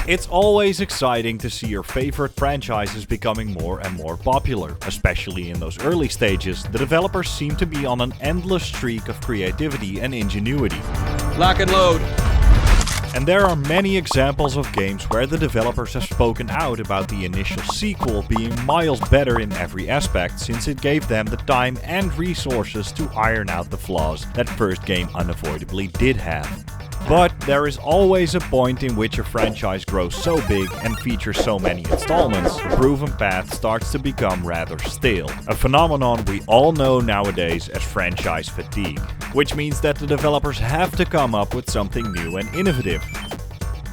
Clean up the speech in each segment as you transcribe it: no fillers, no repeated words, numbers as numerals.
It's always exciting to see your favorite franchises becoming more and more popular. Especially in those early stages, the developers seem to be on an endless streak of creativity and ingenuity. Lock and load. And there are many examples of games where the developers have spoken out about the initial sequel being miles better in every aspect, since it gave them the time and resources to iron out the flaws that first game unavoidably did have. But there is always a point in which a franchise grows so big and features so many installments, the proven path starts to become rather stale. A phenomenon we all know nowadays as franchise fatigue, which means that the developers have to come up with something new and innovative.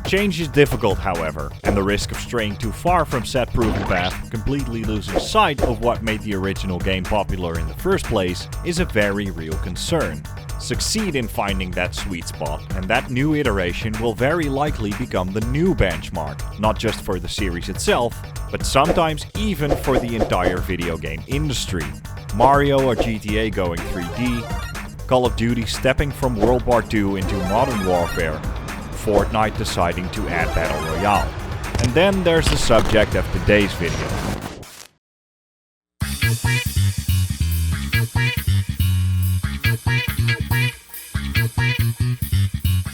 Change is difficult, however, and the risk of straying too far from said proven path, completely losing sight of what made the original game popular in the first place, is a very real concern. Succeed in finding that sweet spot, and that new iteration will very likely become the new benchmark, not just for the series itself, but sometimes even for the entire video game industry. Mario or GTA going 3D, Call of Duty stepping from World War II into Modern Warfare, Fortnite deciding to add Battle Royale. And then there's the subject of today's video.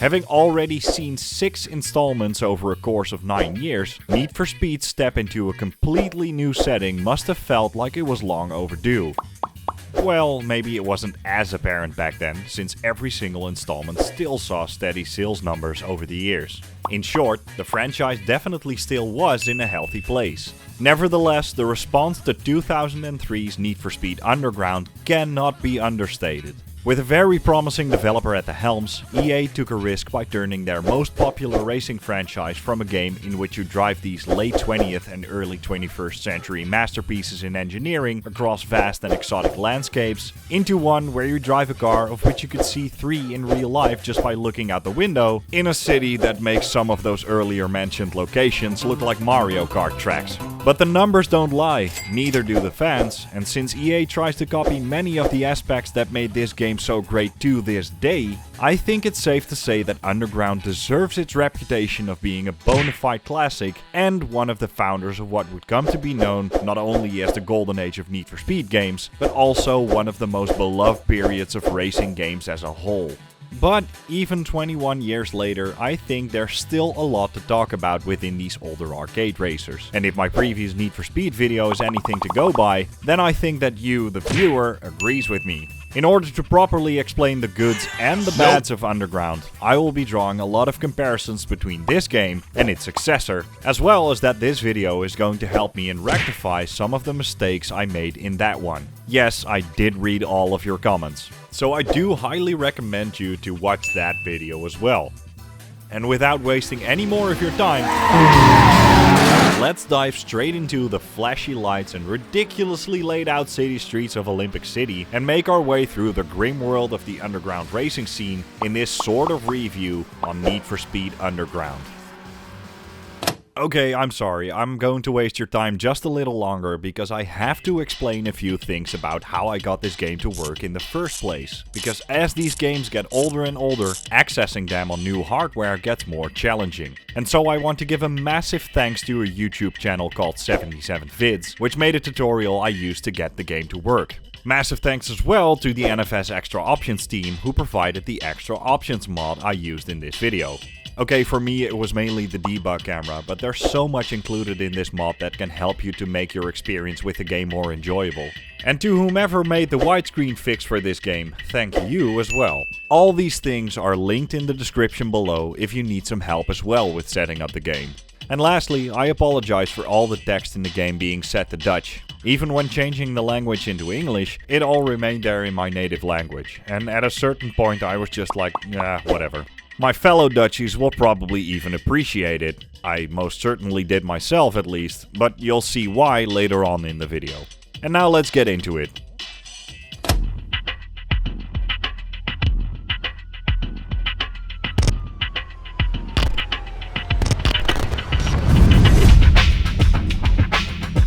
Having already seen 6 installments over a course of 9 years, Need for Speed's step into a completely new setting must have felt like it was long overdue. Well, maybe it wasn't as apparent back then, since every single installment still saw steady sales numbers over the years. In short, the franchise definitely still was in a healthy place. Nevertheless, the response to 2003's Need for Speed Underground cannot be understated. With a very promising developer at the helms, EA took a risk by turning their most popular racing franchise from a game in which you drive these late 20th and early 21st century masterpieces in engineering across vast and exotic landscapes, into one where you drive a car of which you could see 3 in real life just by looking out the window, in a city that makes some of those earlier mentioned locations look like Mario Kart tracks. But the numbers don't lie, neither do the fans, and since EA tries to copy many of the aspects that made this game so great to this day, I think it's safe to say that Underground deserves its reputation of being a bona fide classic and one of the founders of what would come to be known not only as the golden age of Need for Speed games, but also one of the most beloved periods of racing games as a whole. But even 21 years later, I think there's still a lot to talk about within these older arcade racers. And if my previous Need for Speed video is anything to go by, then I think that you, the viewer, agrees with me. In order to properly explain the goods and the bads of Underground, I will be drawing a lot of comparisons between this game and its successor, as well as that this video is going to help me and rectify some of the mistakes I made in that one. Yes, I did read all of your comments, so I do highly recommend you to watch that video as well. And without wasting any more of your time, let's dive straight into the flashy lights and ridiculously laid out city streets of Olympic City and make our way through the grim world of the underground racing scene in this sort of review on Need for Speed Underground. Okay, I'm sorry, I'm going to waste your time just a little longer because I have to explain a few things about how I got this game to work in the first place. Because as these games get older and older, accessing them on new hardware gets more challenging. And so I want to give a massive thanks to a YouTube channel called 77vids, which made a tutorial I used to get the game to work. Massive thanks as well to the NFS Extra Options team who provided the Extra Options mod I used in this video. Okay, for me it was mainly the debug camera, but there's so much included in this mod that can help you to make your experience with the game more enjoyable. And to whomever made the widescreen fix for this game, thank you as well. All these things are linked in the description below if you need some help as well with setting up the game. And lastly, I apologize for all the text in the game being set to Dutch. Even when changing the language into English, it all remained there in my native language. And at a certain point I was just like, whatever. My fellow Dutchies will probably even appreciate it. I most certainly did myself at least, but you'll see why later on in the video. And now let's get into it.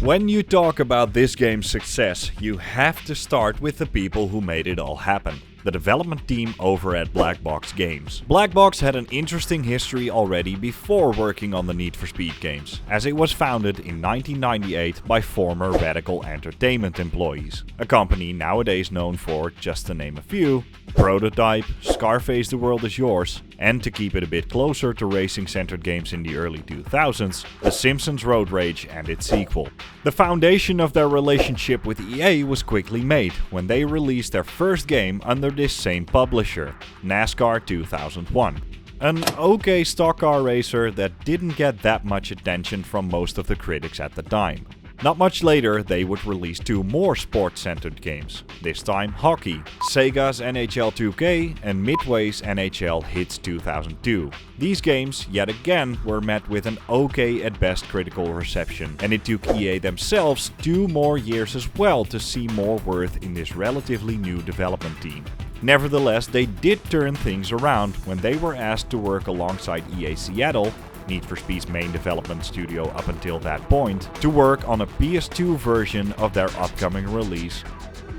When you talk about this game's success, you have to start with the people who made it all happen. the development team over at Black Box Games. Black Box had an interesting history already before working on the Need for Speed games, as it was founded in 1998 by former Radical Entertainment employees, a company nowadays known for, just to name a few, Prototype, Scarface The World Is Yours, and to keep it a bit closer to racing-centered games in the early 2000s, The Simpsons Road Rage and its sequel. The foundation of their relationship with EA was quickly made when they released their first game under this same publisher, NASCAR 2001. An okay stock car racer that didn't get that much attention from most of the critics at the time. Not much later, they would release 2 more sports-centered games, this time hockey, Sega's NHL 2K and Midway's NHL Hits 2002. These games, yet again, were met with an okay at best critical reception, and it took EA themselves 2 more years as well to see more worth in this relatively new development team. Nevertheless, they did turn things around when they were asked to work alongside EA Seattle, Need for Speed's main development studio up until that point, to work on a PS2 version of their upcoming release,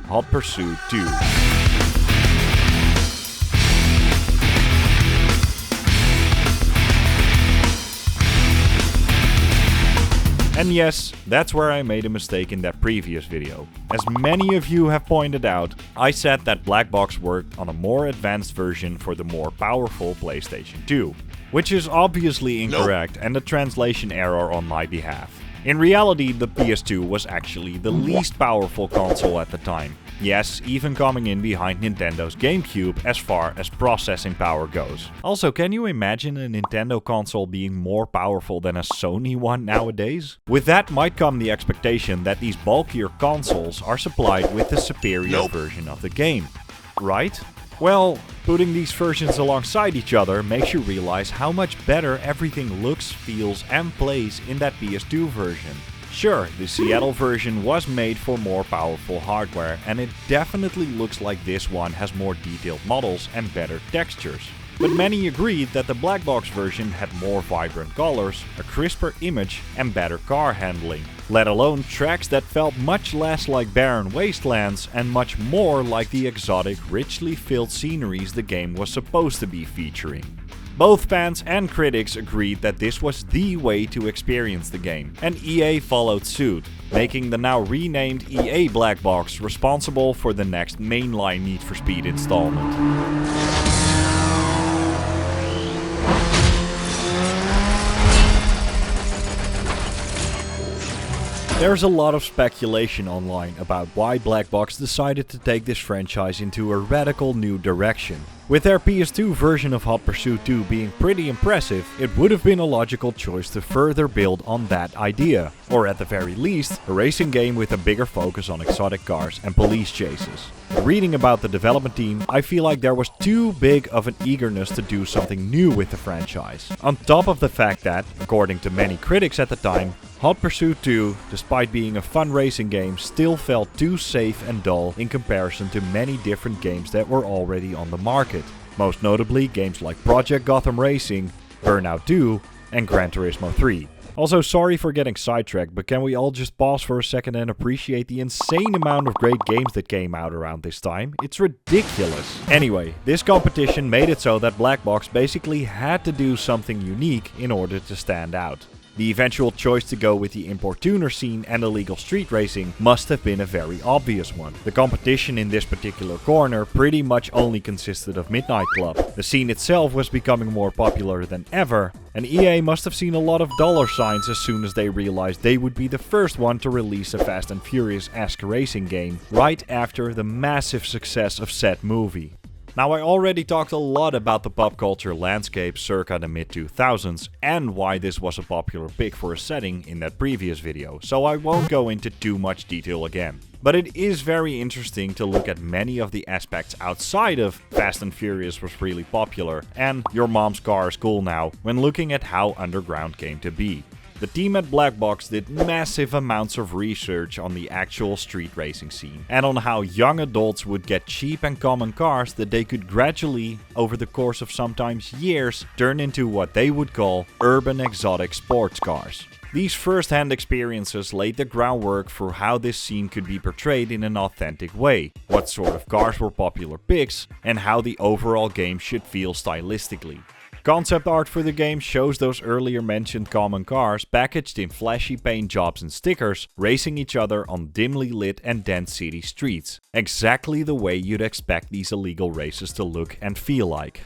Hot Pursuit 2. And yes, that's where I made a mistake in that previous video. As many of you have pointed out, I said that Black Box worked on a more advanced version for the more powerful PlayStation 2. Which is obviously incorrect and a translation error on my behalf. In reality, the PS2 was actually the least powerful console at the time. Yes, even coming in behind Nintendo's GameCube as far as processing power goes. Also, can you imagine a Nintendo console being more powerful than a Sony one nowadays? With that might come the expectation that these bulkier consoles are supplied with the superior version of the game, right? Well, putting these versions alongside each other makes you realize how much better everything looks, feels and plays in that PS2 version. Sure, the Seattle version was made for more powerful hardware, and it definitely looks like this one has more detailed models and better textures. But many agreed that the Black Box version had more vibrant colors, a crisper image and better car handling, let alone tracks that felt much less like barren wastelands and much more like the exotic, richly filled sceneries the game was supposed to be featuring. Both fans and critics agreed that this was the way to experience the game, and EA followed suit, making the now renamed EA Black Box responsible for the next mainline Need for Speed installment. There's a lot of speculation online about why Black Box decided to take this franchise into a radical new direction. With their PS2 version of Hot Pursuit 2 being pretty impressive, it would have been a logical choice to further build on that idea, or at the very least, a racing game with a bigger focus on exotic cars and police chases. Reading about the development team, I feel like there was too big of an eagerness to do something new with the franchise. On top of the fact that, according to many critics at the time, Hot Pursuit 2, despite being a fun racing game, still felt too safe and dull in comparison to many different games that were already on the market. Most notably games like Project Gotham Racing, Burnout 2 and Gran Turismo 3. Also, sorry for getting sidetracked, but can we all just pause for a second and appreciate the insane amount of great games that came out around this time? It's ridiculous. Anyway, this competition made it so that Black Box basically had to do something unique in order to stand out. The eventual choice to go with the importuner scene and illegal street racing must have been a very obvious one. The competition in this particular corner pretty much only consisted of Midnight Club. The scene itself was becoming more popular than ever, and EA must have seen a lot of dollar signs as soon as they realized they would be the first one to release a Fast and Furious-esque racing game right after the massive success of said movie. Now, I already talked a lot about the pop culture landscape circa the mid-2000s and why this was a popular pick for a setting in that previous video, so I won't go into too much detail again. But it is very interesting to look at many of the aspects outside of Fast and Furious was really popular and Your Mom's Car is Cool Now when looking at how Underground came to be. The team at Black Box did massive amounts of research on the actual street racing scene and on how young adults would get cheap and common cars that they could gradually, over the course of sometimes years, turn into what they would call urban exotic sports cars. These first-hand experiences laid the groundwork for how this scene could be portrayed in an authentic way, what sort of cars were popular picks, and how the overall game should feel stylistically. Concept art for the game shows those earlier mentioned common cars packaged in flashy paint jobs and stickers, racing each other on dimly lit and dense city streets. Exactly the way you'd expect these illegal races to look and feel like.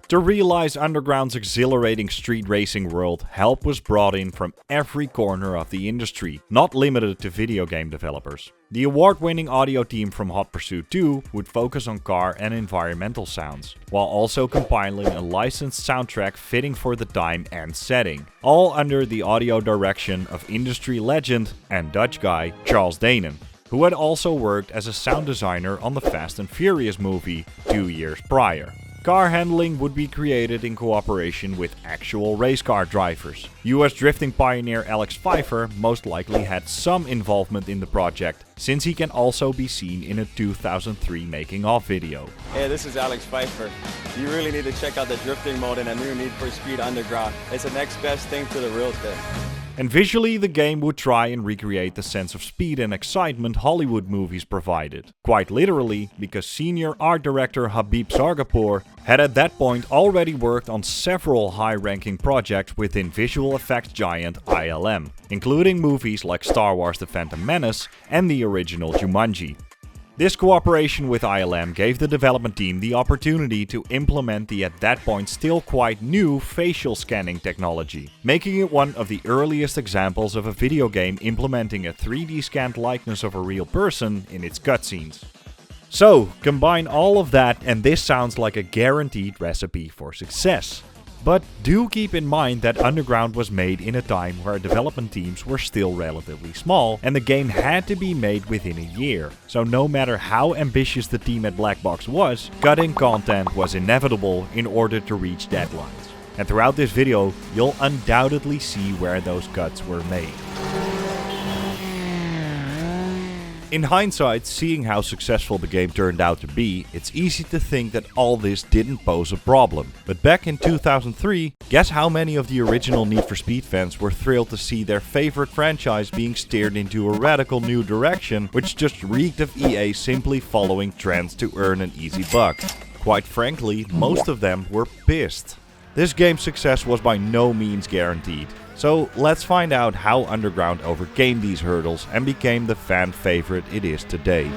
To realize Underground's exhilarating street racing world, help was brought in from every corner of the industry, not limited to video game developers. The award-winning audio team from Hot Pursuit 2 would focus on car and environmental sounds, while also compiling a licensed soundtrack fitting for the time and setting, all under the audio direction of industry legend and Dutch guy Charles Danen, who had also worked as a sound designer on the Fast and Furious movie 2 years prior. Car handling would be created in cooperation with actual race car drivers. US drifting pioneer Alex Pfeiffer most likely had some involvement in the project, since he can also be seen in a 2003 making-of video. Hey, this is Alex Pfeiffer. You really need to check out the drifting mode in a new Need for Speed Underground. It's the next best thing to the real thing. And visually, the game would try and recreate the sense of speed and excitement Hollywood movies provided. Quite literally, because senior art director Habib Sargapur had at that point already worked on several high-ranking projects within visual effects giant ILM, including movies like Star Wars The Phantom Menace and the original Jumanji. This cooperation with ILM gave the development team the opportunity to implement the at that point still quite new facial scanning technology, making it one of the earliest examples of a video game implementing a 3D scanned likeness of a real person in its cutscenes. So, combine all of that and this sounds like a guaranteed recipe for success. But do keep in mind that Underground was made in a time where development teams were still relatively small and the game had to be made within a year. So no matter how ambitious the team at Black Box was, cutting content was inevitable in order to reach deadlines. And throughout this video, you'll undoubtedly see where those cuts were made. In hindsight, seeing how successful the game turned out to be, it's easy to think that all this didn't pose a problem. But back in 2003, guess how many of the original Need for Speed fans were thrilled to see their favorite franchise being steered into a radical new direction, which just reeked of EA simply following trends to earn an easy buck. Quite frankly, most of them were pissed. This game's success was by no means guaranteed. So let's find out how Underground overcame these hurdles and became the fan favorite it is today.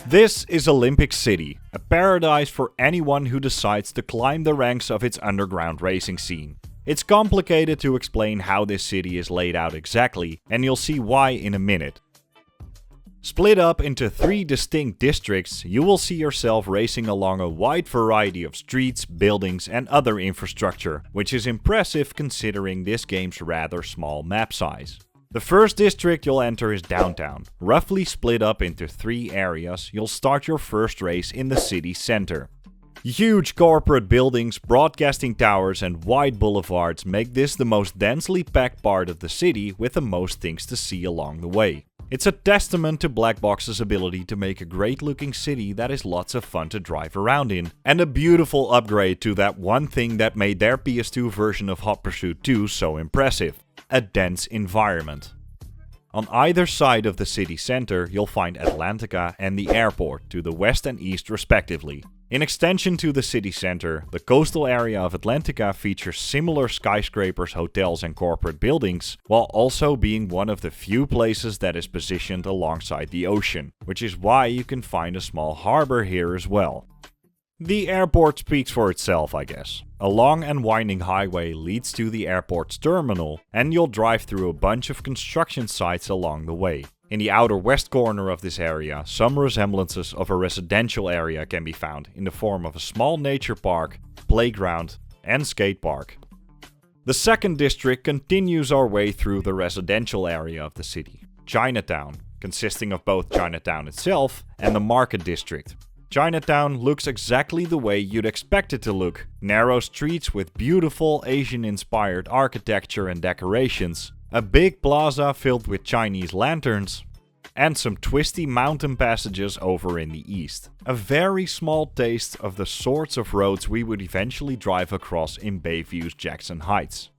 This is Olympic City, a paradise for anyone who decides to climb the ranks of its underground racing scene. It's complicated to explain how this city is laid out exactly, and you'll see why in a minute. Split up into 3 distinct districts, you will see yourself racing along a wide variety of streets, buildings and other infrastructure, which is impressive considering this game's rather small map size. The first district you'll enter is downtown. Roughly split up into 3 areas, you'll start your first race in the city center. Huge corporate buildings, broadcasting towers and wide boulevards make this the most densely packed part of the city with the most things to see along the way. It's a testament to Black Box's ability to make a great looking city that is lots of fun to drive around in, and a beautiful upgrade to that one thing that made their PS2 version of Hot Pursuit 2 so impressive: a dense environment. On either side of the city center you'll find Atlantica and the airport to the west and east respectively. In extension to the city center, the coastal area of Atlantica features similar skyscrapers, hotels and corporate buildings, while also being one of the few places that is positioned alongside the ocean, which is why you can find a small harbor here as well. The airport speaks for itself, I guess. A long and winding highway leads to the airport's terminal, and you'll drive through a bunch of construction sites along the way. In the outer west corner of this area, some resemblances of a residential area can be found in the form of a small nature park, playground and skate park. The second district continues our way through the residential area of the city, Chinatown, consisting of both Chinatown itself and the market district. Chinatown looks exactly the way you'd expect it to look. Narrow streets with beautiful Asian-inspired architecture and decorations. a big plaza filled with Chinese lanterns, and some twisty mountain passages over in the east. A very small taste of the sorts of roads we would eventually drive across in Bayview's Jackson Heights.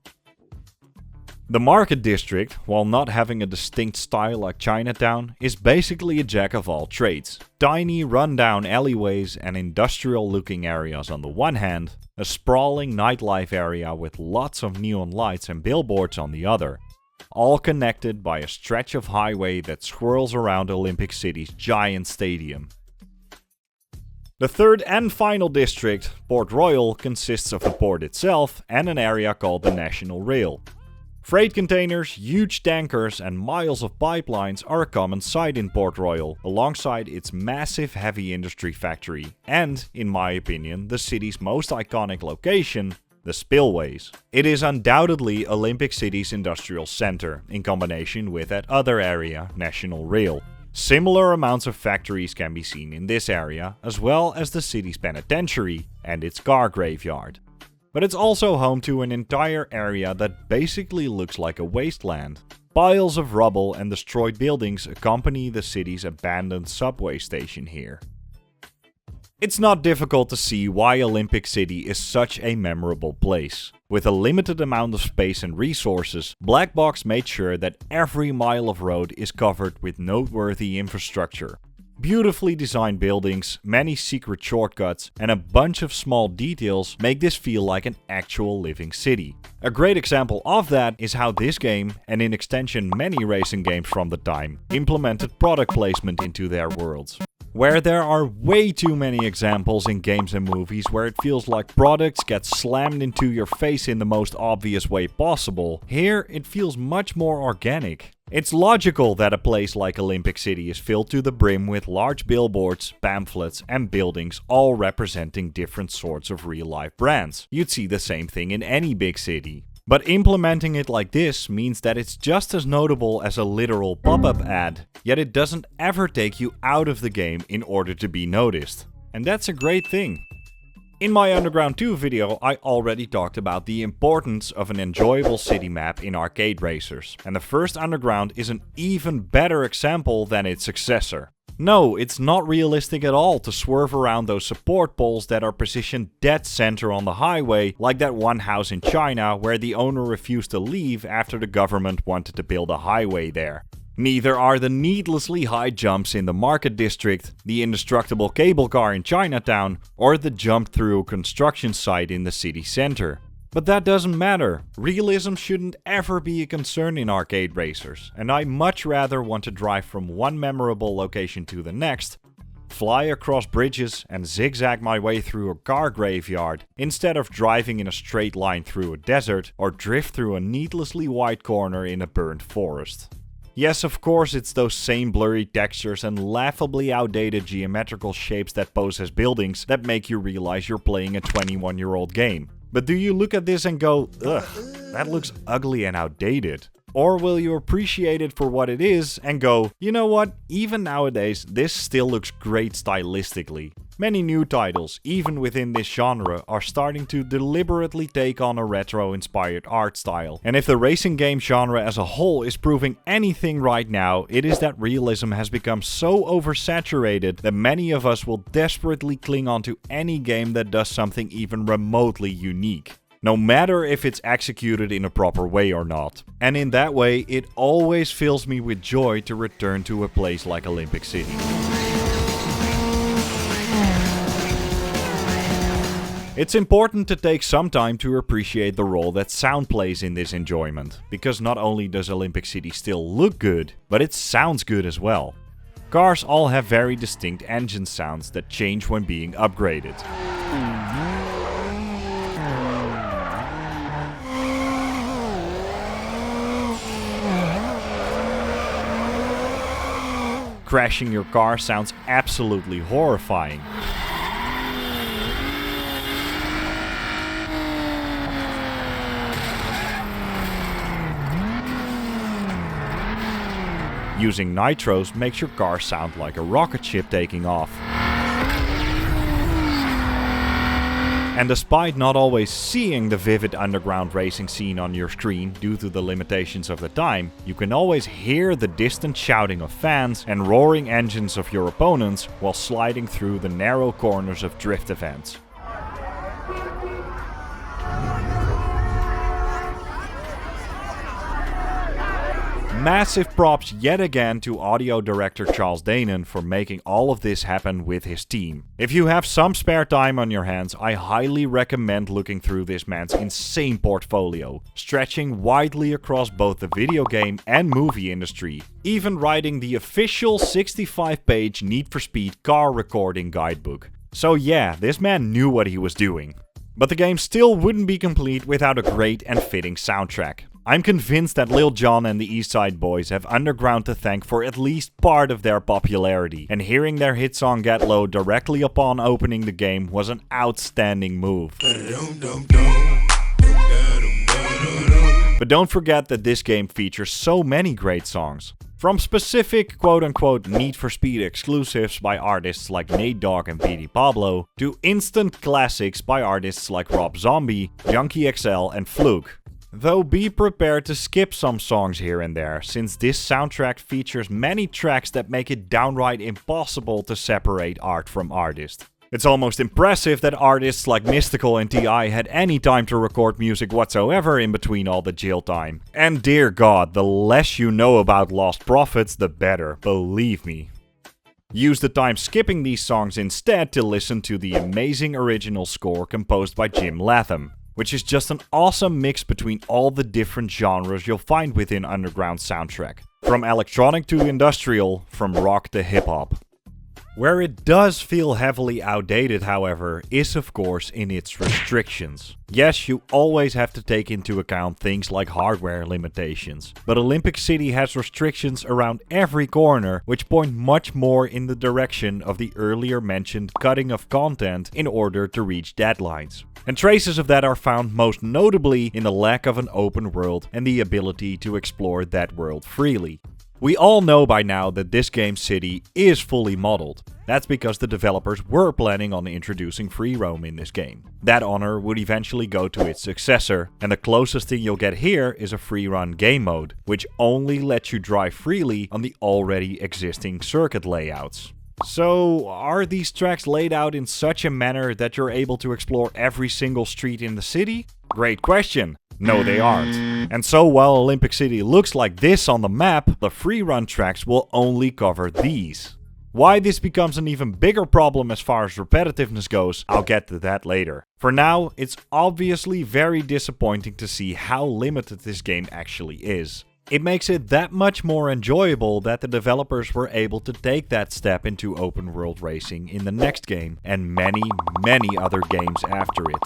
The Market District, while not having a distinct style like Chinatown, is basically a jack of all trades. Tiny run-down alleyways and industrial-looking areas on the one hand, a sprawling nightlife area with lots of neon lights and billboards on the other, all connected by a stretch of highway that swirls around Olympic City's giant stadium. The third and final district, Port Royal, consists of the port itself and an area called the National Rail. Freight containers, huge tankers and miles of pipelines are a common sight in Port Royal, alongside its massive heavy industry factory and, in my opinion, the city's most iconic location, the spillways. It is undoubtedly Olympic City's industrial center, in combination with that other area, National Rail. Similar amounts of factories can be seen in this area, as well as the city's penitentiary and its car graveyard. But it's also home to an entire area that basically looks like a wasteland. Piles of rubble and destroyed buildings accompany the city's abandoned subway station here. It's not difficult to see why Olympic City is such a memorable place. With a limited amount of space and resources, Black Box made sure that every mile of road is covered with noteworthy infrastructure. Beautifully designed buildings, many secret shortcuts, and a bunch of small details make this feel like an actual living city. A great example of that is how this game, and in extension many racing games from the time, implemented product placement into their worlds. Where there are way too many examples in games and movies where it feels like products get slammed into your face in the most obvious way possible, here it feels much more organic. It's logical that a place like Olympic City is filled to the brim with large billboards, pamphlets and buildings all representing different sorts of real-life brands. You'd see the same thing in any big city. But implementing it like this means that it's just as notable as a literal pop-up ad, yet it doesn't ever take you out of the game in order to be noticed. And that's a great thing. In my Underground 2 video, I already talked about the importance of an enjoyable city map in arcade racers, and the first Underground is an even better example than its successor. No, it's not realistic at all to swerve around those support poles that are positioned dead center on the highway, like that one house in China where the owner refused to leave after the government wanted to build a highway there. Neither are the needlessly high jumps in the Market District, the indestructible cable car in Chinatown, or the jump through a construction site in the city center. But that doesn't matter. Realism shouldn't ever be a concern in arcade racers, and I much rather want to drive from one memorable location to the next, fly across bridges and zigzag my way through a car graveyard, instead of driving in a straight line through a desert or drift through a needlessly wide corner in a burned forest. Yes, of course, it's those same blurry textures and laughably outdated geometrical shapes that pose as buildings that make you realize you're playing a 21-year-old game. But do you look at this and go, ugh, that looks ugly and outdated? Or will you appreciate it for what it is and go, you know what, even nowadays this still looks great stylistically. Many new titles, even within this genre, are starting to deliberately take on a retro-inspired art style. And if the racing game genre as a whole is proving anything right now, it is that realism has become so oversaturated that many of us will desperately cling onto any game that does something even remotely unique. No matter if it's executed in a proper way or not. And in that way, it always fills me with joy to return to a place like Olympic City. It's important to take some time to appreciate the role that sound plays in this enjoyment, because not only does Olympic City still look good, but it sounds good as well. Cars all have very distinct engine sounds that change when being upgraded. Crashing your car sounds absolutely horrifying. Using nitros makes your car sound like a rocket ship taking off. And despite not always seeing the vivid underground racing scene on your screen due to the limitations of the time, you can always hear the distant shouting of fans and roaring engines of your opponents while sliding through the narrow corners of drift events. Massive props yet again to audio director Charles Danon for making all of this happen with his team. If you have some spare time on your hands, I highly recommend looking through this man's insane portfolio, stretching widely across both the video game and movie industry, even writing the official 65-page Need for Speed car recording guidebook. So yeah, this man knew what he was doing. But the game still wouldn't be complete without a great and fitting soundtrack. I'm convinced that Lil Jon and the East Side Boys have Underground to thank for at least part of their popularity, and hearing their hit song Get Low directly upon opening the game was an outstanding move. But don't forget that this game features so many great songs. From specific quote-unquote Need for Speed exclusives by artists like Nate Dogg and Petey Pablo, to instant classics by artists like Rob Zombie, Junkie XL and Fluke. Though be prepared to skip some songs here and there, since this soundtrack features many tracks that make it downright impossible to separate art from artist. It's almost impressive that artists like Mystical and T.I. had any time to record music whatsoever in between all the jail time. And dear God, the less you know about Lost Prophets, the better, believe me. Use the time skipping these songs instead to listen to the amazing original score composed by Jim Latham, which is just an awesome mix between all the different genres you'll find within Underground soundtrack. From electronic to industrial, from rock to hip-hop. Where it does feel heavily outdated, however, is of course in its restrictions. Yes, you always have to take into account things like hardware limitations, but Olympic City has restrictions around every corner, which point much more in the direction of the earlier mentioned cutting of content in order to reach deadlines. And traces of that are found most notably in the lack of an open world and the ability to explore that world freely. We all know by now that this game's city is fully modeled. That's because the developers were planning on introducing free roam in this game. That honor would eventually go to its successor, and the closest thing you'll get here is a free run game mode, which only lets you drive freely on the already existing circuit layouts. So, are these tracks laid out in such a manner that you're able to explore every single street in the city? Great question. No, they aren't. And so while Olympic City looks like this on the map, the free run tracks will only cover these. Why this becomes an even bigger problem as far as repetitiveness goes, I'll get to that later. For now, it's obviously very disappointing to see how limited this game actually is. It makes it that much more enjoyable that the developers were able to take that step into open world racing in the next game and many other games after it.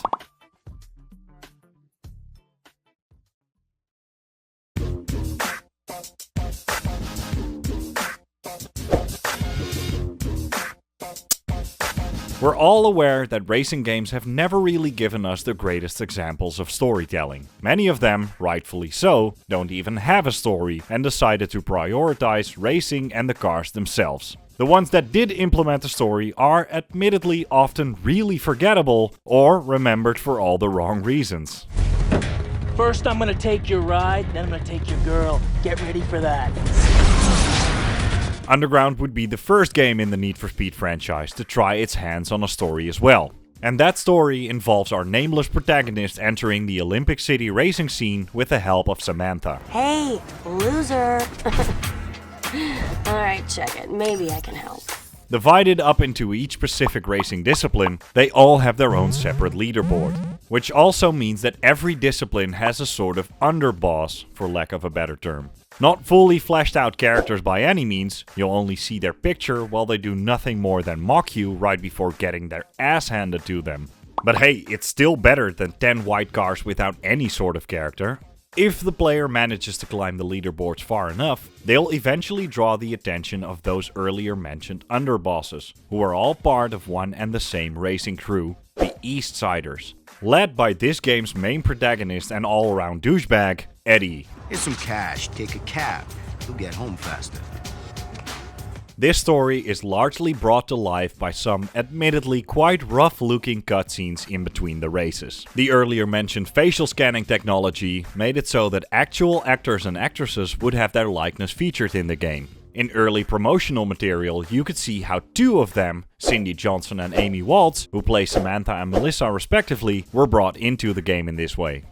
We're all aware that racing games have never really given us the greatest examples of storytelling. Many of them, rightfully so, don't even have a story and decided to prioritize racing and the cars themselves. The ones that did implement a story are admittedly often really forgettable or remembered for all the wrong reasons. First I'm gonna take your ride, then I'm gonna take your girl. Get ready for that. Underground would be the first game in the Need for Speed franchise to try its hands on a story as well. And that story involves our nameless protagonist entering the Olympic City racing scene with the help of Samantha. Hey, loser. Alright, check it. Maybe I can help. Divided up into each specific racing discipline, they all have their own separate leaderboard. Which also means that every discipline has a sort of underboss, for lack of a better term. Not fully fleshed out characters by any means, you'll only see their picture while they do nothing more than mock you right before getting their ass handed to them. But hey, it's still better than 10 white cars without any sort of character. If the player manages to climb the leaderboards far enough, they'll eventually draw the attention of those earlier mentioned underbosses, who are all part of one and the same racing crew, the East Siders, led by this game's main protagonist and all-around douchebag, Eddie. Here's some cash, take a cab, you'll get home faster. This story is largely brought to life by some admittedly quite rough looking cutscenes in between the races. The earlier mentioned facial scanning technology made it so that actual actors and actresses would have their likeness featured in the game. In early promotional material, you could see how two of them, Cindy Johnson and Amy Waltz, who play Samantha and Melissa respectively, were brought into the game in this way.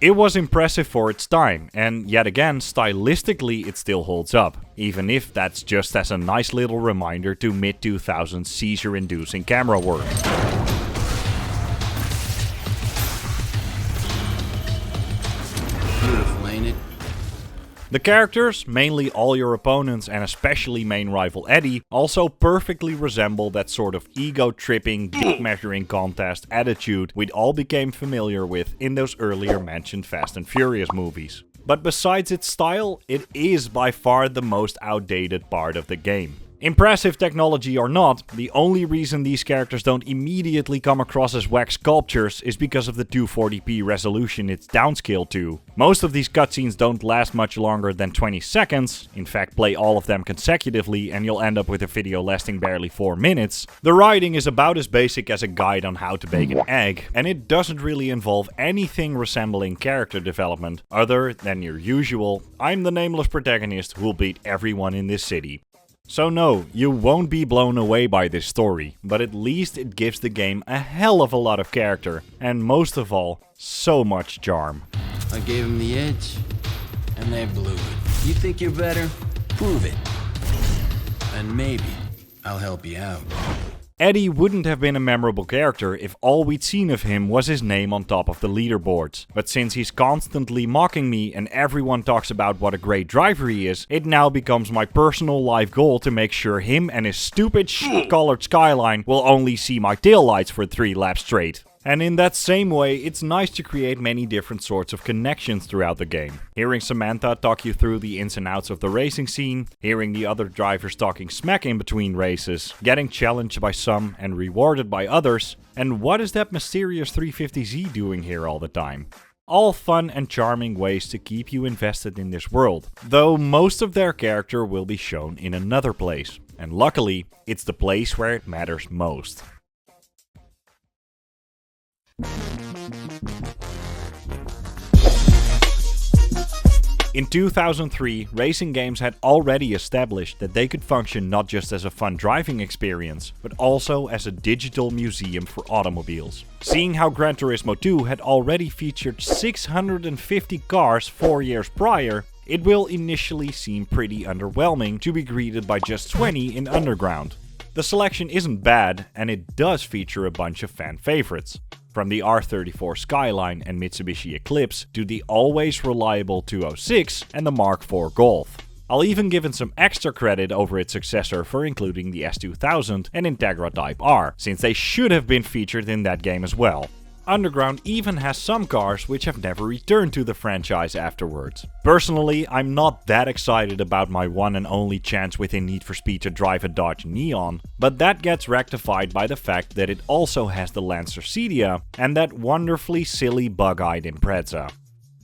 It was impressive for its time, and yet again, stylistically it still holds up, even if that's just as a nice little reminder to mid-2000s seizure-inducing camera work. Beautiful, ain't it? The characters, mainly all your opponents and especially main rival Eddie, also perfectly resemble that sort of ego-tripping, dick-measuring contest attitude we'd all became familiar with in those earlier mentioned Fast and Furious movies. But besides its style, it is by far the most outdated part of the game. Impressive technology or not, the only reason these characters don't immediately come across as wax sculptures is because of the 240p resolution it's downscaled to. Most of these cutscenes don't last much longer than 20 seconds, in fact play all of them consecutively and you'll end up with a video lasting barely 4 minutes. The writing is about as basic as a guide on how to bake an egg, and it doesn't really involve anything resembling character development other than your usual, I'm the nameless protagonist who'll beat everyone in this city. So no, you won't be blown away by this story, but at least it gives the game a hell of a lot of character, and most of all, so much charm. I gave them the edge, and they blew it. You think you're better? Prove it. And maybe I'll help you out. Eddie wouldn't have been a memorable character if all we'd seen of him was his name on top of the leaderboards. But since he's constantly mocking me and everyone talks about what a great driver he is, it now becomes my personal life goal to make sure him and his stupid shit-colored skyline will only see my taillights for 3 laps straight. And in that same way, it's nice to create many different sorts of connections throughout the game. Hearing Samantha talk you through the ins and outs of the racing scene, hearing the other drivers talking smack in between races, getting challenged by some and rewarded by others, and what is that mysterious 350Z doing here all the time? All fun and charming ways to keep you invested in this world, though most of their character will be shown in another place. And luckily, it's the place where it matters most. In 2003, racing games had already established that they could function not just as a fun driving experience, but also as a digital museum for automobiles. Seeing how Gran Turismo 2 had already featured 650 cars 4 years prior, it will initially seem pretty underwhelming to be greeted by just 20 in Underground. The selection isn't bad, and it does feature a bunch of fan favorites. From the R34 Skyline and Mitsubishi Eclipse to the always reliable 206 and the Mark IV Golf. I'll even give it some extra credit over its successor for including the S2000 and Integra Type R, since they should have been featured in that game as well. Underground even has some cars which have never returned to the franchise afterwards. Personally, I'm not that excited about my one and only chance within Need for Speed to drive a Dodge Neon, but that gets rectified by the fact that it also has the Lancer Sedia and that wonderfully silly bug-eyed Impreza.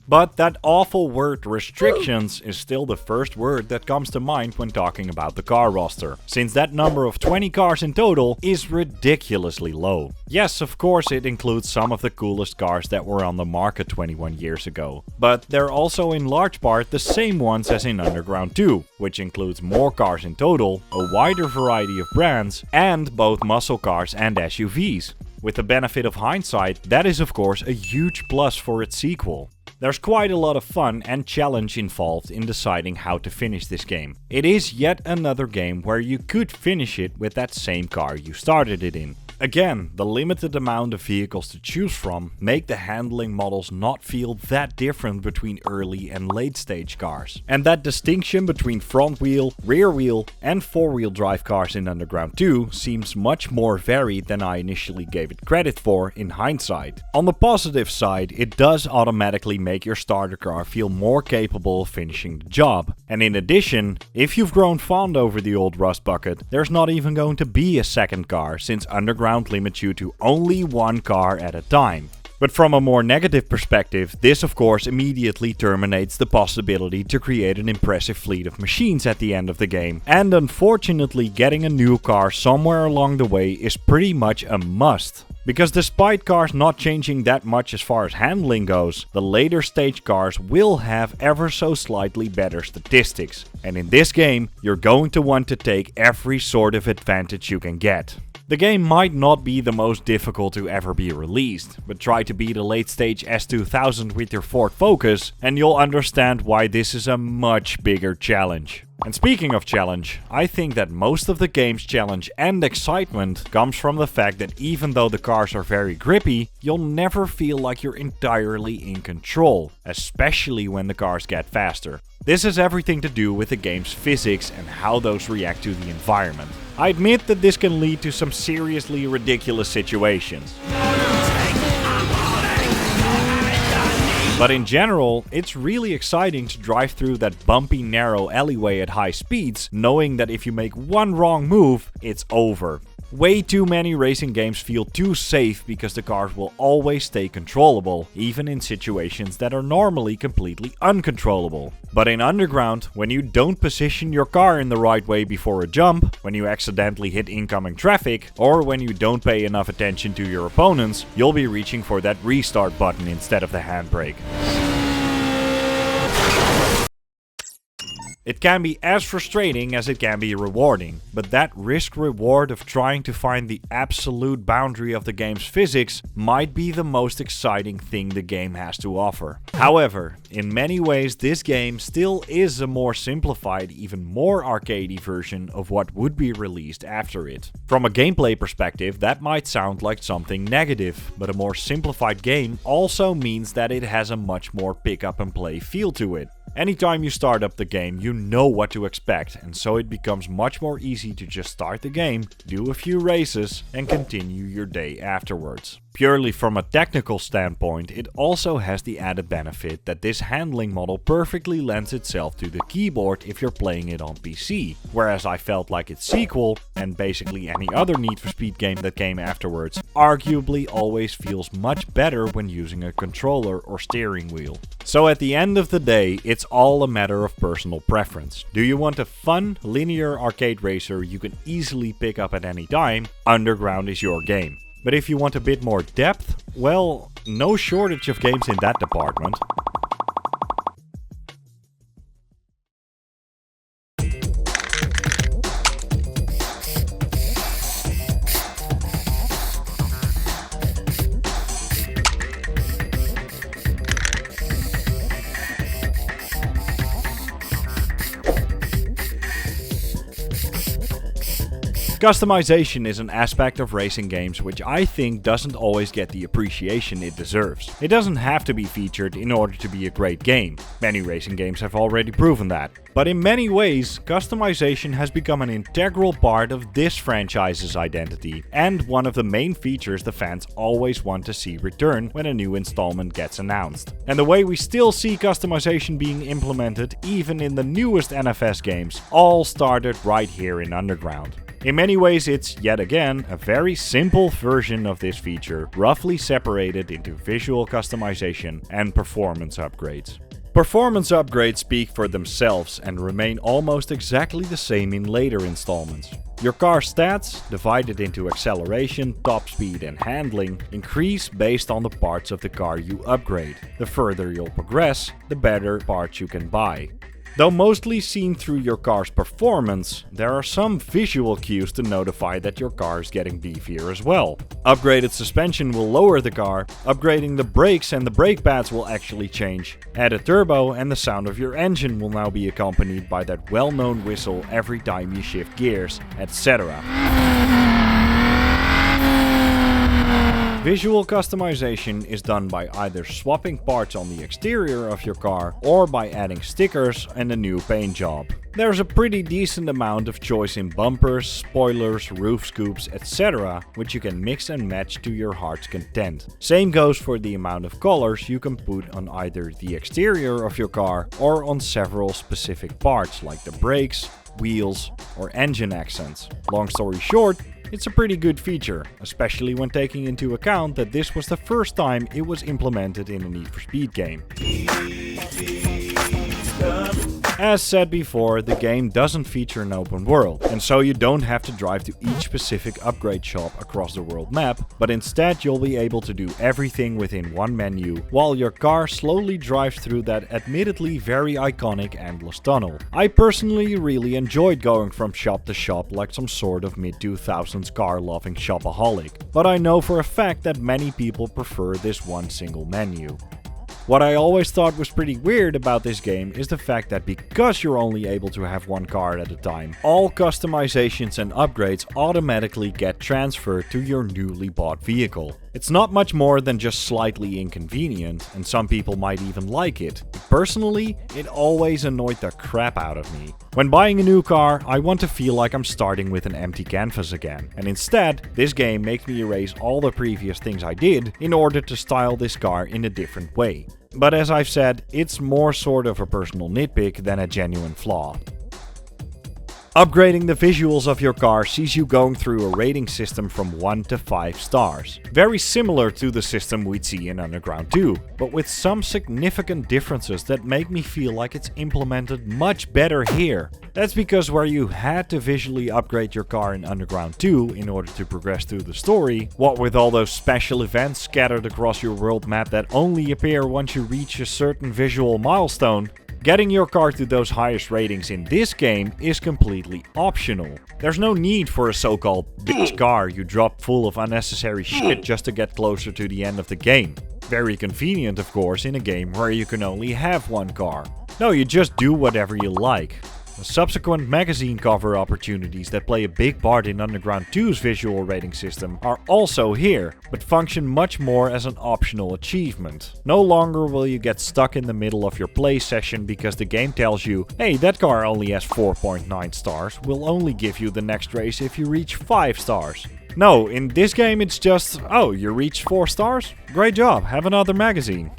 But that awful word restrictions is still the first word that comes to mind when talking about the car roster, since that number of 20 cars in total is ridiculously low. Yes, of course it includes some of the coolest cars that were on the market 21 years ago, but they're also in large part the same ones as in Underground 2, which includes more cars in total, a wider variety of brands, and both muscle cars and SUVs. With the benefit of hindsight, that is of course a huge plus for its sequel. There's quite a lot of fun and challenge involved in deciding how to finish this game. It is yet another game where you could finish it with that same car you started it in. Again, the limited amount of vehicles to choose from make the handling models not feel that different between early and late stage cars. And that distinction between front wheel, rear wheel and four wheel drive cars in Underground 2 seems much more varied than I initially gave it credit for in hindsight. On the positive side, it does automatically make your starter car feel more capable of finishing the job. And in addition, if you've grown fond over the old Rust Bucket, there's not even going to be a second car since Underground limits you to only one car at a time. But from a more negative perspective, this of course immediately terminates the possibility to create an impressive fleet of machines at the end of the game. And unfortunately, getting a new car somewhere along the way is pretty much a must. Because despite cars not changing that much as far as handling goes, the later stage cars will have ever so slightly better statistics. And in this game, you're going to want to take every sort of advantage you can get. The game might not be the most difficult to ever be released, but try to beat a late stage S2000 with your Ford Focus and you'll understand why this is a much bigger challenge. And speaking of challenge, I think that most of the game's challenge and excitement comes from the fact that even though the cars are very grippy, you'll never feel like you're entirely in control, especially when the cars get faster. This has everything to do with the game's physics and how those react to the environment. I admit that this can lead to some seriously ridiculous situations. But in general, it's really exciting to drive through that bumpy, narrow alleyway at high speeds, knowing that if you make one wrong move, it's over. Way too many racing games feel too safe because the cars will always stay controllable, even in situations that are normally completely uncontrollable. But in Underground, when you don't position your car in the right way before a jump, when you accidentally hit incoming traffic, or when you don't pay enough attention to your opponents, you'll be reaching for that restart button instead of the handbrake. It can be as frustrating as it can be rewarding, but that risk-reward of trying to find the absolute boundary of the game's physics might be the most exciting thing the game has to offer. However, in many ways this game still is a more simplified, even more arcadey version of what would be released after it. From a gameplay perspective, that might sound like something negative, but a more simplified game also means that it has a much more pick up and play feel to it. Anytime you start up the game, you know what to expect, and so it becomes much more easy to just start the game, do a few races, and continue your day afterwards. Purely from a technical standpoint, it also has the added benefit that this handling model perfectly lends itself to the keyboard if you're playing it on PC, whereas I felt like its sequel, and basically any other Need for Speed game that came afterwards, arguably always feels much better when using a controller or steering wheel. So at the end of the day, it's all a matter of personal preference. Do you want a fun, linear arcade racer you can easily pick up at any time? Underground is your game. But if you want a bit more depth, well, no shortage of games in that department. Customization is an aspect of racing games which I think doesn't always get the appreciation it deserves. It doesn't have to be featured in order to be a great game. Many racing games have already proven that. But in many ways, customization has become an integral part of this franchise's identity, and one of the main features the fans always want to see return when a new installment gets announced. And the way we still see customization being implemented, even in the newest NFS games, all started right here in Underground. In many ways, it's, yet again, a very simple version of this feature, roughly separated into visual customization and performance upgrades. Performance upgrades speak for themselves and remain almost exactly the same in later installments. Your car's stats, divided into acceleration, top speed and handling, increase based on the parts of the car you upgrade. The further you'll progress, the better parts you can buy. Though mostly seen through your car's performance, there are some visual cues to notify that your car is getting beefier as well. Upgraded suspension will lower the car, upgrading the brakes and the brake pads will actually change. Add a turbo and the sound of your engine will now be accompanied by that well-known whistle every time you shift gears, etc. Visual customization is done by either swapping parts on the exterior of your car or by adding stickers and a new paint job. There's a pretty decent amount of choice in bumpers, spoilers, roof scoops, etc., which you can mix and match to your heart's content. Same goes for the amount of colors you can put on either the exterior of your car or on several specific parts like the brakes, wheels or engine accents. Long story short, It's a pretty good feature, especially when taking into account that this was the first time it was implemented in a Need for Speed game. As said before, the game doesn't feature an open world, and so you don't have to drive to each specific upgrade shop across the world map, but instead you'll be able to do everything within one menu, while your car slowly drives through that admittedly very iconic endless tunnel. I personally really enjoyed going from shop to shop like some sort of mid-2000s car-loving shopaholic, but I know for a fact that many people prefer this one single menu. What I always thought was pretty weird about this game is the fact that because you're only able to have one car at a time, all customizations and upgrades automatically get transferred to your newly bought vehicle. It's not much more than just slightly inconvenient, and some people might even like it. Personally, it always annoyed the crap out of me. When buying a new car, I want to feel like I'm starting with an empty canvas again, and instead, this game makes me erase all the previous things I did in order to style this car in a different way. But as I've said, it's more sort of a personal nitpick than a genuine flaw. Upgrading the visuals of your car sees you going through a rating system from 1 to 5 stars. Very similar to the system we'd see in Underground 2, but with some significant differences that make me feel like it's implemented much better here. That's because where you had to visually upgrade your car in Underground 2 in order to progress through the story, what with all those special events scattered across your world map that only appear once you reach a certain visual milestone, getting your car to those highest ratings in this game is completely optional. There's no need for a so-called bitch car you drop full of unnecessary shit just to get closer to the end of the game. Very convenient, of course, in a game where you can only have one car. No, you just do whatever you like. The subsequent magazine cover opportunities that play a big part in Underground 2's visual rating system are also here, but function much more as an optional achievement. No longer will you get stuck in the middle of your play session because the game tells you, hey, that car only has 4.9 stars, we'll only give you the next race if you reach 5 stars. No, in this game it's just, oh, you reached 4 stars? Great job, have another magazine.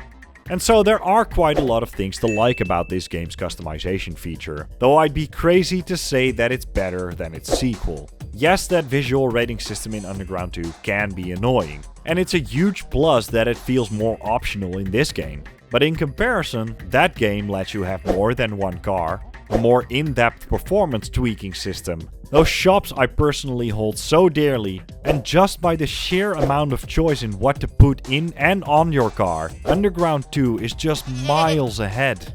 And so there are quite a lot of things to like about this game's customization feature, though I'd be crazy to say that it's better than its sequel. Yes, that visual rating system in Underground 2 can be annoying, and it's a huge plus that it feels more optional in this game. But in comparison, that game lets you have more than one car, a more in-depth performance tweaking system. Those shops I personally hold so dearly, and just by the sheer amount of choice in what to put in and on your car, Underground 2 is just miles ahead.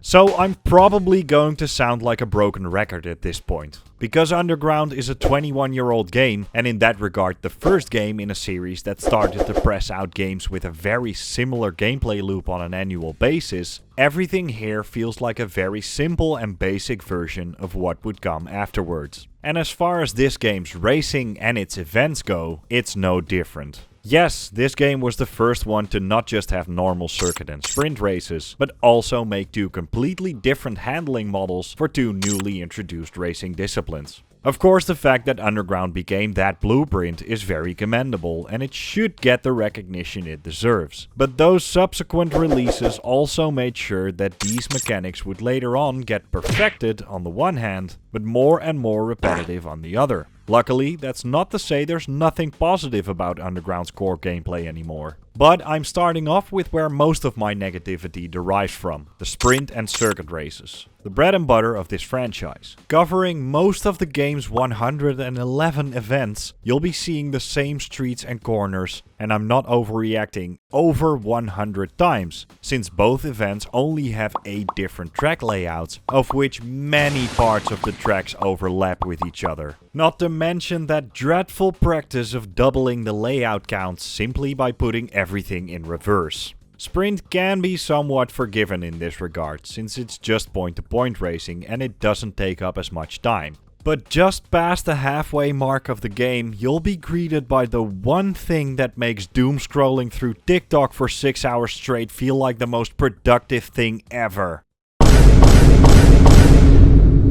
So I'm probably going to sound like a broken record at this point. Because Underground is a 21-year-old game, and in that regard the first game in a series that started to press out games with a very similar gameplay loop on an annual basis, everything here feels like a very simple and basic version of what would come afterwards. And as far as this game's racing and its events go, it's no different. Yes, this game was the first one to not just have normal circuit and sprint races, but also make two completely different handling models for two newly introduced racing disciplines. Of course, the fact that Underground became that blueprint is very commendable, and it should get the recognition it deserves. But those subsequent releases also made sure that these mechanics would later on get perfected on the one hand, but more and more repetitive on the other. Luckily, that's not to say there's nothing positive about Underground's core gameplay anymore. But I'm starting off with where most of my negativity derives from, the sprint and circuit races. The bread and butter of this franchise. Covering most of the game's 111 events, you'll be seeing the same streets and corners, and I'm not overreacting, over 100 times, since both events only have 8 different track layouts, of which many parts of the tracks overlap with each other. Not to mention that dreadful practice of doubling the layout counts simply by putting everything in reverse. Sprint can be somewhat forgiven in this regard, since it's just point-to-point racing and it doesn't take up as much time. But just past the halfway mark of the game, you'll be greeted by the one thing that makes doom scrolling through TikTok for 6 hours straight feel like the most productive thing ever.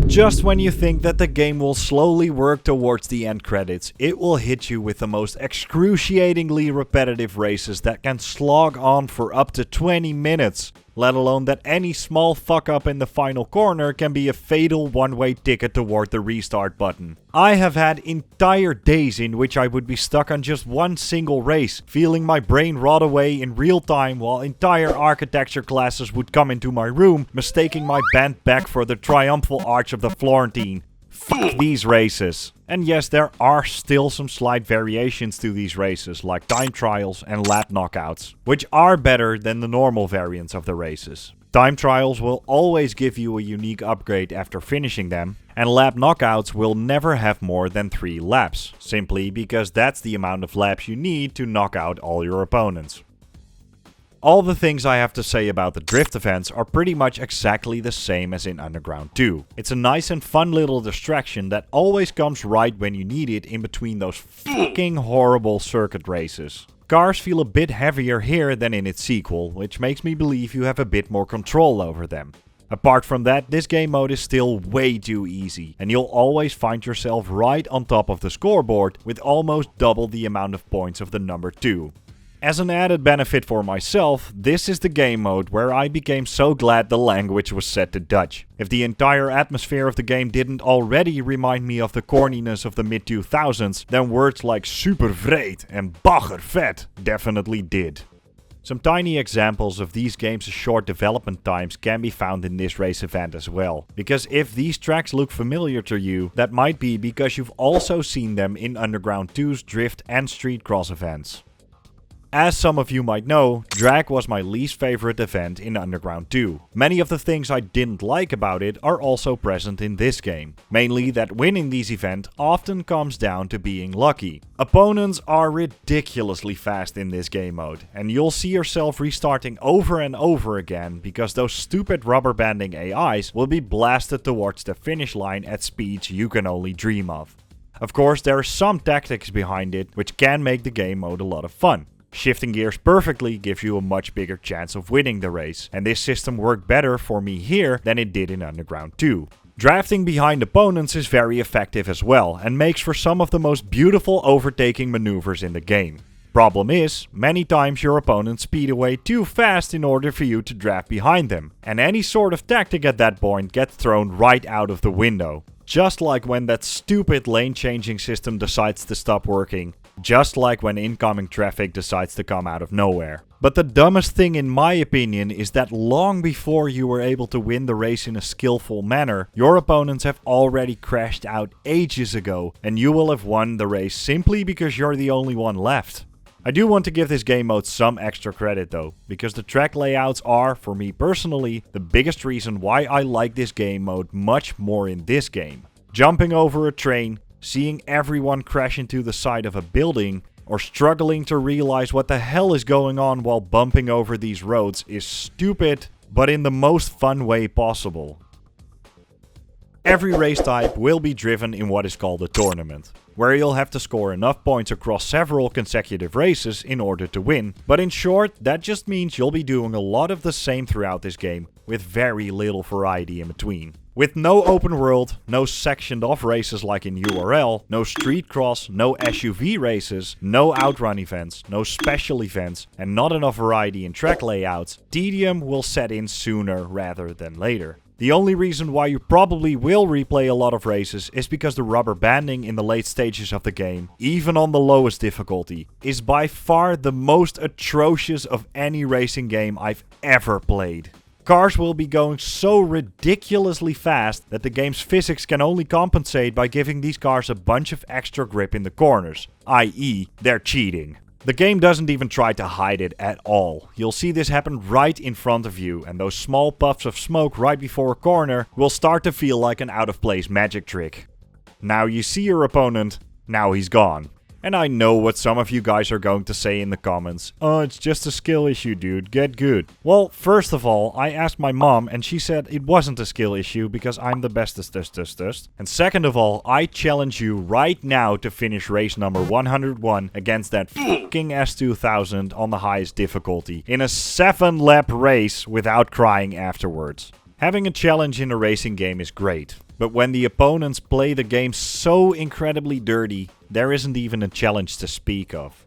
Just when you think that the game will slowly work towards the end credits, it will hit you with the most excruciatingly repetitive races that can slog on for up to 20 minutes. Let alone that any small fuck up in the final corner can be a fatal one-way ticket toward the restart button. I have had entire days in which I would be stuck on just one single race, feeling my brain rot away in real time while entire architecture classes would come into my room, mistaking my bent back for the triumphal arch of the Florentine. Fuck these races. And yes, there are still some slight variations to these races, like time trials and lap knockouts, which are better than the normal variants of the races. Time trials will always give you a unique upgrade after finishing them, and lap knockouts will never have more than 3 laps, simply because that's the amount of laps you need to knock out all your opponents. All the things I have to say about the drift events are pretty much exactly the same as in Underground 2. It's a nice and fun little distraction that always comes right when you need it in between those fucking horrible circuit races. Cars feel a bit heavier here than in its sequel, which makes me believe you have a bit more control over them. Apart from that, this game mode is still way too easy, and you'll always find yourself right on top of the scoreboard with almost double the amount of points of the number 2. As an added benefit for myself, this is the game mode where I became so glad the language was set to Dutch. If the entire atmosphere of the game didn't already remind me of the corniness of the mid-2000s, then words like supervreed and baggervet definitely did. Some tiny examples of these games' short development times can be found in this race event as well. Because if these tracks look familiar to you, that might be because you've also seen them in Underground 2's drift and street cross events. As some of you might know, drag was my least favorite event in Underground 2. Many of the things I didn't like about it are also present in this game. Mainly that winning these events often comes down to being lucky. Opponents are ridiculously fast in this game mode, and you'll see yourself restarting over and over again because those stupid rubber banding AIs will be blasted towards the finish line at speeds you can only dream of. Of course, there are some tactics behind it which can make the game mode a lot of fun. Shifting gears perfectly gives you a much bigger chance of winning the race, and this system worked better for me here than it did in Underground 2. Drafting behind opponents is very effective as well, and makes for some of the most beautiful overtaking maneuvers in the game. Problem is, many times your opponents speed away too fast in order for you to draft behind them, and any sort of tactic at that point gets thrown right out of the window. Just like when that stupid lane changing system decides to stop working. Just like when incoming traffic decides to come out of nowhere. But the dumbest thing in my opinion is that long before you were able to win the race in a skillful manner, your opponents have already crashed out ages ago, and you will have won the race simply because you're the only one left. I do want to give this game mode some extra credit though, because the track layouts are, for me personally, the biggest reason why I like this game mode much more in this game. Jumping over a train, seeing everyone crash into the side of a building, or struggling to realize what the hell is going on while bumping over these roads is stupid, but in the most fun way possible. Every race type will be driven in what is called a tournament, where you'll have to score enough points across several consecutive races in order to win, but in short, that just means you'll be doing a lot of the same throughout this game, with very little variety in between. With no open world, no sectioned off races like in URL, no street cross, no SUV races, no outrun events, no special events, and not enough variety in track layouts, tedium will set in sooner rather than later. The only reason why you probably will replay a lot of races is because the rubber banding in the late stages of the game, even on the lowest difficulty, is by far the most atrocious of any racing game I've ever played. Cars will be going so ridiculously fast that the game's physics can only compensate by giving these cars a bunch of extra grip in the corners, i.e. they're cheating. The game doesn't even try to hide it at all. You'll see this happen right in front of you, and those small puffs of smoke right before a corner will start to feel like an out-of-place magic trick. Now you see your opponent, now he's gone. And I know what some of you guys are going to say in the comments. Oh, it's just a skill issue, dude. Get good. Well, first of all, I asked my mom and she said it wasn't a skill issue because I'm the bestest. And second of all, I challenge you right now to finish race number 101 against that fucking S2000 on the highest difficulty in a 7-lap race without crying afterwards. Having a challenge in a racing game is great. But when the opponents play the game so incredibly dirty, there isn't even a challenge to speak of.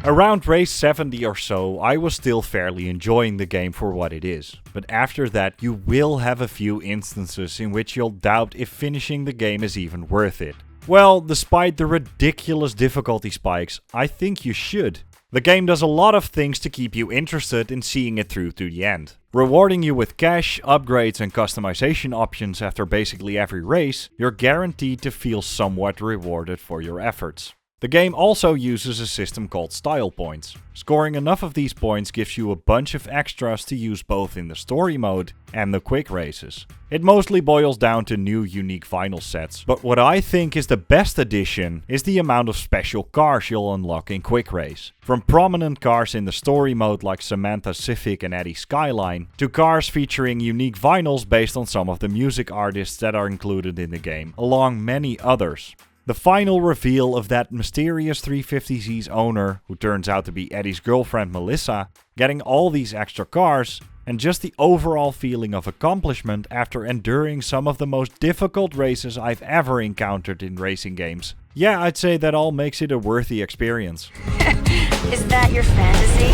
Around race 70 or so, I was still fairly enjoying the game for what it is. But after that, you will have a few instances in which you'll doubt if finishing the game is even worth it. Well, despite the ridiculous difficulty spikes, I think you should. The game does a lot of things to keep you interested in seeing it through to the end. Rewarding you with cash, upgrades and customization options after basically every race, you're guaranteed to feel somewhat rewarded for your efforts. The game also uses a system called style points. Scoring enough of these points gives you a bunch of extras to use both in the story mode and the quick races. It mostly boils down to new unique vinyl sets, but what I think is the best addition is the amount of special cars you'll unlock in quick race. From prominent cars in the story mode like Samantha's Civic and Eddie's Skyline, to cars featuring unique vinyls based on some of the music artists that are included in the game, along many others. The final reveal of that mysterious 350Z's owner, who turns out to be Eddie's girlfriend Melissa, getting all these extra cars, and just the overall feeling of accomplishment after enduring some of the most difficult races I've ever encountered in racing games. Yeah, I'd say that all makes it a worthy experience. Is that your fantasy?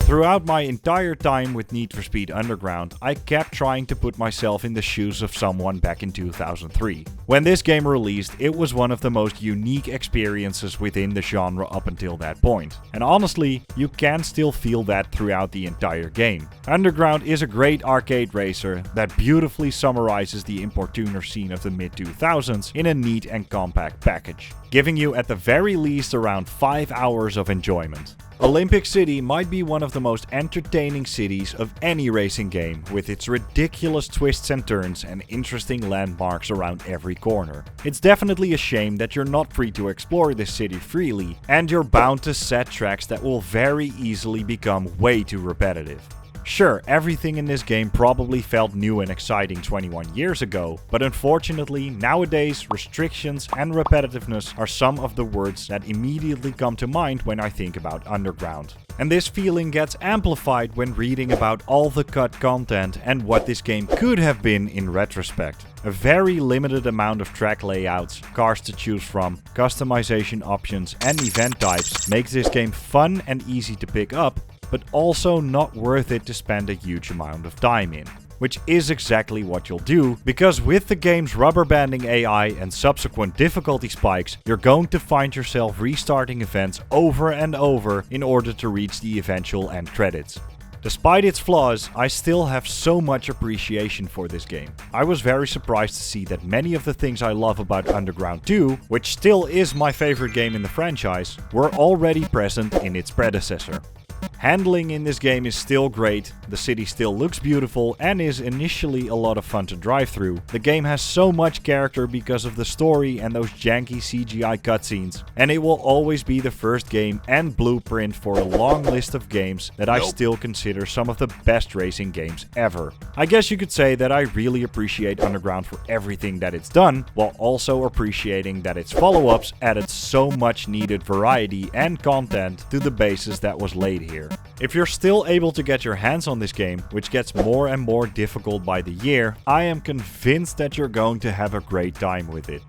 Throughout my entire time with Need for Speed Underground, I kept trying to put myself in the shoes of someone back in 2003. When this game released, it was one of the most unique experiences within the genre up until that point. And honestly, you can still feel that throughout the entire game. Underground is a great arcade racer that beautifully summarizes the importuner scene of the mid-2000s in a neat and compact package, giving you at the very least around 5 hours of enjoyment. Olympic City might be one of the most entertaining cities of any racing game, with its ridiculous twists and turns and interesting landmarks around every corner. It's definitely a shame that you're not free to explore this city freely, and you're bound to set tracks that will very easily become way too repetitive. Sure, everything in this game probably felt new and exciting 21 years ago, but unfortunately, nowadays, restrictions and repetitiveness are some of the words that immediately come to mind when I think about Underground. And this feeling gets amplified when reading about all the cut content and what this game could have been in retrospect. A very limited amount of track layouts, cars to choose from, customization options and event types makes this game fun and easy to pick up, but also not worth it to spend a huge amount of time in. Which is exactly what you'll do, because with the game's rubber banding AI and subsequent difficulty spikes, you're going to find yourself restarting events over and over in order to reach the eventual end credits. Despite its flaws, I still have so much appreciation for this game. I was very surprised to see that many of the things I love about Underground 2, which still is my favorite game in the franchise, were already present in its predecessor. Handling in this game is still great, the city still looks beautiful and is initially a lot of fun to drive through. The game has so much character because of the story and those janky CGI cutscenes, and it will always be the first game and blueprint for a long list of games that I still consider some of the best racing games ever. I guess you could say that I really appreciate Underground for everything that it's done, while also appreciating that its follow-ups added so much needed variety and content to the basis that was laid here. If you're still able to get your hands on this game, which gets more and more difficult by the year, I am convinced that you're going to have a great time with it.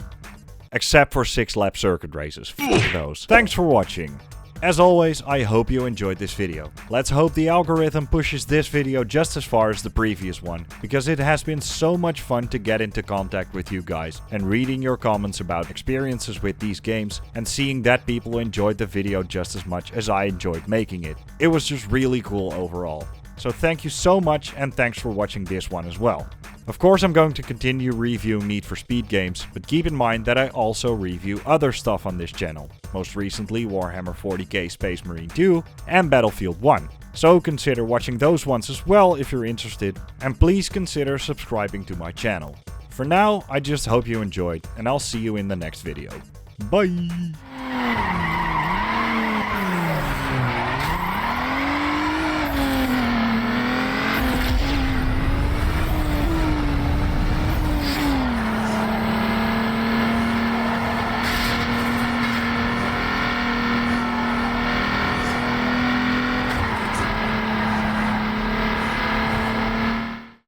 Except for 6-lap circuit races, f those. Thanks for watching. As always, I hope you enjoyed this video. Let's hope the algorithm pushes this video just as far as the previous one, because it has been so much fun to get into contact with you guys and reading your comments about experiences with these games and seeing that people enjoyed the video just as much as I enjoyed making it. It was just really cool overall. So thank you so much, and thanks for watching this one as well. Of course, I'm going to continue reviewing Need for Speed games, but keep in mind that I also review other stuff on this channel. Most recently Warhammer 40k Space Marine 2 and Battlefield 1. So consider watching those ones as well if you're interested, and please consider subscribing to my channel. For now, I just hope you enjoyed, and I'll see you in the next video. Bye!